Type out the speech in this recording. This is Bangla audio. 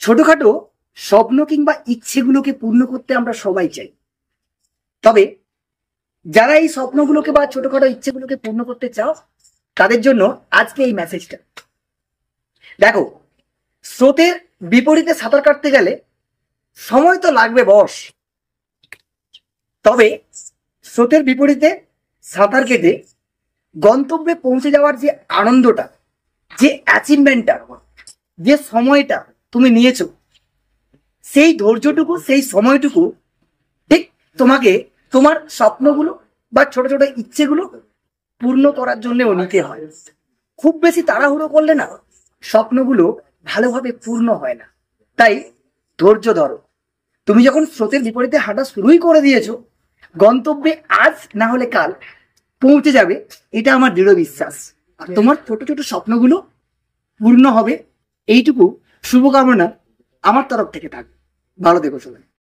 ছোটখাটো স্বপ্ন কিংবা ইচ্ছেগুলোকে পূর্ণ করতে আমরা সবাই চাই। তবে যারা এই স্বপ্নগুলোকে বা ছোটখাটো ইচ্ছেগুলোকে পূর্ণ করতে চাও, তাদের জন্য আজকে এই মেসেজটা। দেখো, স্রোতের বিপরীতে সাঁতার কাটতে গেলে সময় তো লাগবে বস, তবে স্রোতের বিপরীতে সাঁতার কেটে গন্তব্যে পৌঁছে যাওয়ার যে আনন্দটা, যে অ্যাচিভমেন্টটা, যে সময়টা তুমি নিয়েছো, সেই ধৈর্যটুকু, সেই সময়টুকু ঠিক তোমাকে তোমার স্বপ্নগুলো বা ছোট ছোট ইচ্ছেগুলো পূর্ণ করার জন্যও নিতে হয়। খুব বেশি তাড়াহুড়ো করলে না স্বপ্নগুলো ভালোভাবে পূর্ণ হয় না। তাই ধৈর্য ধরো। তুমি যখন স্রোতের বিপরীতে হাঁটা শুরুই করে দিয়েছো, গন্তব্যে আজ না হলে কাল পৌঁছে যাবে, এটা আমার দৃঢ় বিশ্বাস। আর তোমার ছোট ছোট স্বপ্নগুলো পূর্ণ হবে, এইটুকু শুভকামনা আমার তরফ থেকে থাকবে। ভালো থেকো সবাই।